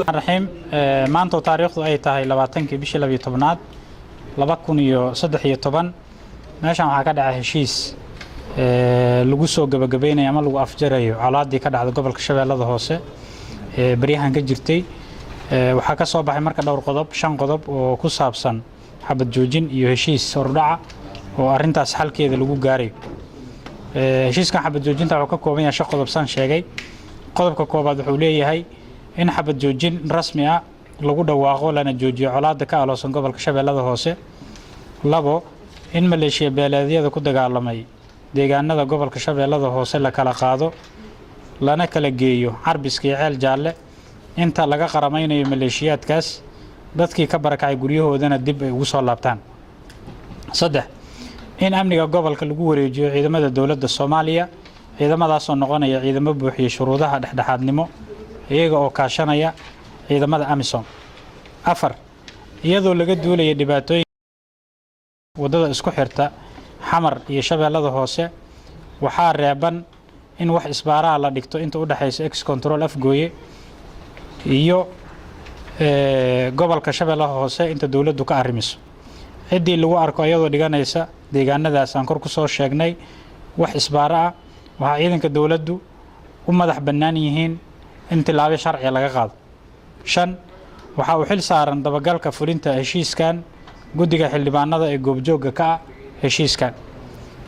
الرحيم maanta taariikhdu ay tahay 20kii bishii 12aad 2013 meeshan waxa ka dhacay heshiis lagu soo gabagabeynay ama lagu afjarayo calaadii ka dhacday gobolka Shabeellada Hoose bariyahan ka jirtay waxa ka soo baxay marka dhowr qodob 5 qodob oo ku saabsan xabad joojin iyo heshiis hordhaca oo arintaas xalkeeda lagu gaaray heshiiskan xabad joojinta wuxuu ka kooban yahay 5 qodob san sheegay qodobka koobaad wuxuu leeyahay in xabad joojin rasmi ah lagu dhawaaqo lana joojiyo colaadda ka aloosan gobolka Shabeellada Hoose labo in maleeshiya beeleedyada ku dagaalamay deegaanada gobolka Shabeellada Hoose la kala qaado lana kala geeyo Carbiska iyo Ceel Jaalle inta laga qaramaynayo maleeshiyaadkaas dadkii ka barakacay guryahoodana dib ay ugu soo laabtaan saddex in amniga gobolka lagu wareejiyo ciidamada dawladda Soomaaliya ciidamadaas oo noqonaya ciidamo buuxiyo shuruudaha dhexdhexaadnimo iyaga oo kaashanaya ciidamada AMISOM afar iyadoo laga duulay dhibaatooyin wadada isku xirta xamar iyo Shabeellada Hoose waxa reeban in wax isbaaraha la dhigto inta u dhaxaysa ex control afgooye iyo gobolka Shabeellaha Hoose inta dawladdu ka arrimiso cidii lagu arko iyadoo dhiganaysa deegaanadaas aan kor ku soo sheegnay wax isbaaraha waxa ciidanka dawladdu u madax bannaan yihiin in tilaabo sharci laga qaado shan waxa uu xil saaran dabagalka fulinta heshiiskan guddiga xildhibaanada ee goobjooga ka heshiiskan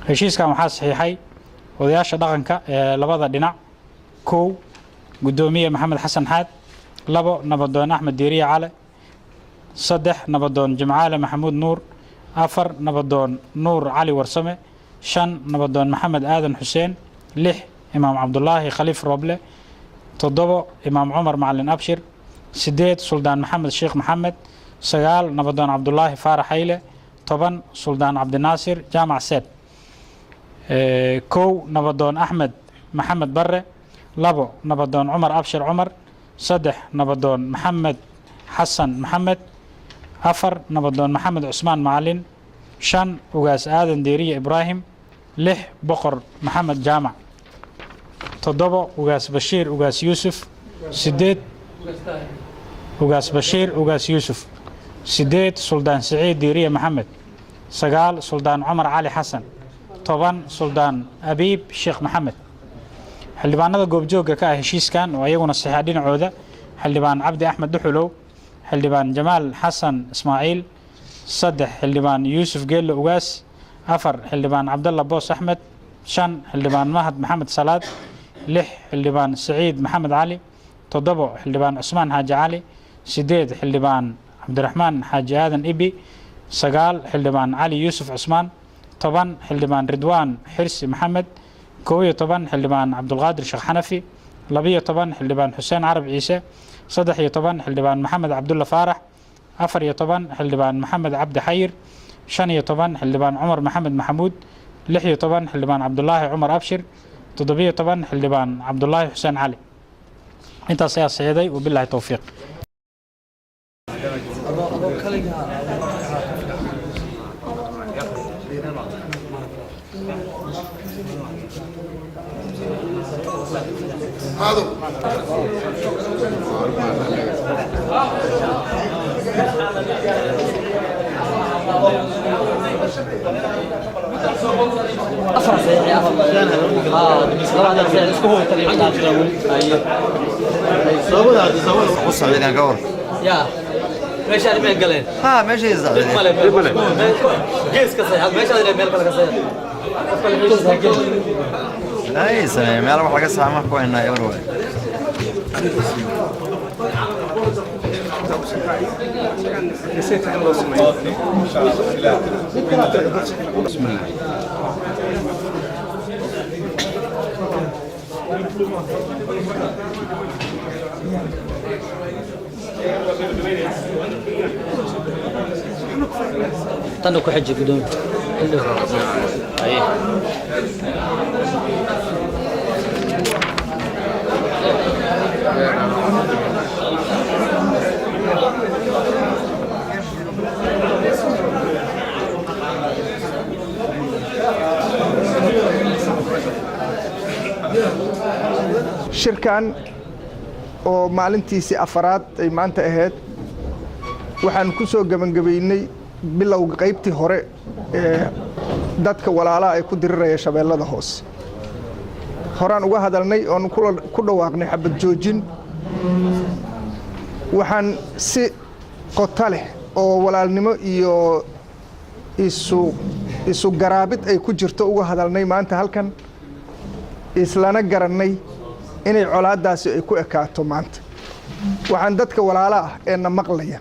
waxa saxiixay odayaasha dhaqanka ee labada dhinac koow gudoomiye Maxamed Xasan Xaad labo nabadoon Axmed Diiriye Cali saddex nabadoon Jimcaale Maxamuud Nuur afar nabadoon Nuur Cali Warsame shan nabadoon Maxamed Aadan Xuseen lix imaam Cabdullaahi Khaliif Roble toddobo imaam Cumar Macalin Abshir sideed suldaan Maxamed Sheekh Maxamed sagaal nabadoon Cabdullaahi Faarax Hayle toban suldaan Cabdinaasir Jaamac Seed kow nabadoon Axmed Maxamed Barre labo nabadoon Cumar Abshir Cumar saddex nabadoon Maxamed Xasan Maxamed afar nabadoon Maxamed Cusmaan Macalin shan ugaas Aadan Deeriye Ibraahim lix boqor Maxamed Jaamac toddobo ugaas Bashiir ugaas Yuusuf sideed ugaas Bashiir ugaas Yuusuf sideed suldaan Saciid Diiriye Maxamed sagaal suldaan Cumar Cali Xasan toban suldaan Abiib Sheekh Maxamed xildhibaanada goobjooga ka heshiiskan oo ayaguna saxiix dhinacooda xildhibaan Cabdi Axmed Duxulow xildhibaan Jamaal Xasan Ismaaciil saddex xildhibaan Yuusuf Geelle ugaas afar xildhibaan Cabdalla Boos Axmed shan xildhibaan Mahad Maxamed Salaad lix xildhibaan Saciid Maxamed Cali toddobo xildhibaan Cusmaan Xaaji Cali sideed xildhibaan Cabdiraxmaan Xaaji Aadan Ibi sagaal xildhibaan Cali Yuusuf Cusmaan toban xildhibaan Ridwaan Xirsi Maxamed kow iyo toban xildhibaan Cabdulqaadir Sheekh Xanafi laba iyo toban xildhibaan Xuseen Carab Ciise saddex iyo toban xildhibaan Maxamed Cabdulla Faarax afar iyo toban xildhibaan Maxamed Cabdi Xayir shan iyo toban xildhibaan Cumar Maxamed Maxamuud lix iyo toban xildhibaan Cabdullaahi Cumar Abshir toddoba iyo toban xildhibaan Cabdullaahi Xuseen Cali intaas ayaa saxiixday wabillahi tawfiiq يا ماشي على مين قالين؟ ها ماشي يزعل. جيس كصيح ماشي على مين قال كصيح. لا يسمع ما راح أقصها ما كوينا يروي. نسيت عن الله سمعي. بسم الله. طنك حجة بدون shirkan oo maalintiisii afaraad ay maanta ahayd waxaan ku soo gabagabaynay bilowga qaybtii hore ee dadka walaalaha ay ku diriraya shabeellada hoose horaan uga hadalnay oon ku dhawaaqnay xabad joojin waxaan si qoto leh oo walaalnimo iyo isu garaabid ay ku jirto uga hadalnay maanta halkan islana garannay inay colaadaasi ay ku ekaato maanta waxaan dadka walaalaha ah ee na maqlaya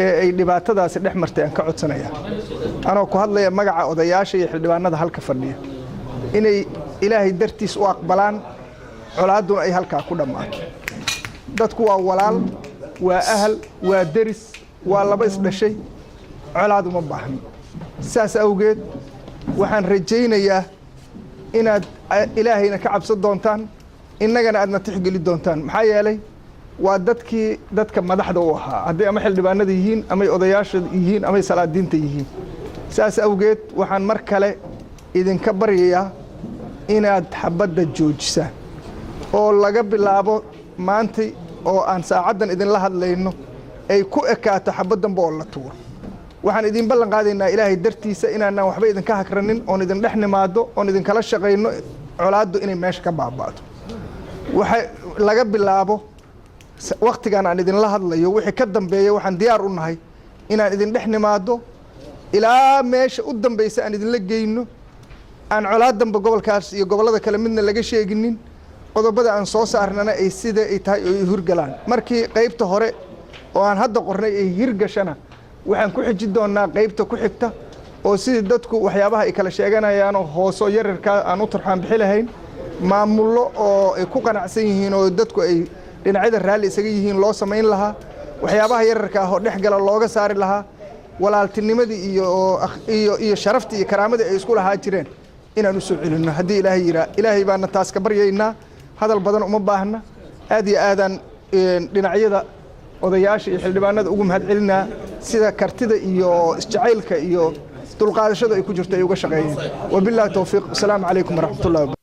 ee ay dhibaatadaasi dhex martay aan ka codsanaya anoo ku hadlaya magaca odayaasha iyo xildhibaanada halka fadhiya inay ilaahay dartiis u aqbalaan colaaduna ay halkaa ku dhammaato dadku waa walaal waa ahal waa deris waa laba isdhashay colaad uma baahno saas awgeed waxaan rajaynayaa inaad ilaahayna ka cabsan doontaan innagana aadna tixgeli doontaan maxaa yeelay waa dadka madaxda u ahaa hadday ama xildhibaanada yihiin amay odayaasha yihiin amay salaadiinta yihiin saas awgeed waxaan mar kale idinka baryayaa inaad xabadda joojisaan oo laga bilaabo maantay oo aan saacaddan idinla hadlayno ay ku ekaato xabaddanba oo la tuuro waxaan idin ballan qaadaynaa ilaahay dartiisa inaanaan waxba idinka hakranin oon idin dhex nimaado oon idinkala shaqayno colaaddu inay meesha ka baaba'do waxa laga bilaabo waqtigan aan idinla hadlayo wixii ka dambeeya waxaan diyaar u nahay inaan idin dhex nimaado ilaa meesha u dambaysa aan idinla geyno aan colaadanba gobolkaas iyo gobollada kale midna laga sheeginin qodobada aan soo saarnana ay sida ay tahay oo ay hirgalaan markii qaybta hore oo aan hadda qornay ay hirgashana waxaan ku xiji doonaa qaybta ku xigta oo sidii dadku waxyaabaha ay kala sheeganayaanoo hooso yararkaa aan u turxaan bixi lahayn maamullo oo ay ku qanacsan yihiin oo dadku ay dhinacyada raalli isaga yihiin loo samayn lahaa waxyaabaha yararka ah oo dhex gala looga saari lahaa walaaltinimadii iyo sharaftii iyo karaamadii ay isku lahaa jireen inaan u soo celinno haddii ilaahay yiraa ilaahay baana taas ka baryaynaa hadal badan uma baahna aad iyo aadaan dhinacyada odayaasha iyo xildhibaanada ugu mahadcelinaa sida kartida iyo isjacaylka iyo dulqaadashada ay ku jirto ay uga shaqeeyeen wabillahi tawfiiq asalaamu calaykum waraxmatullahi wabarakatu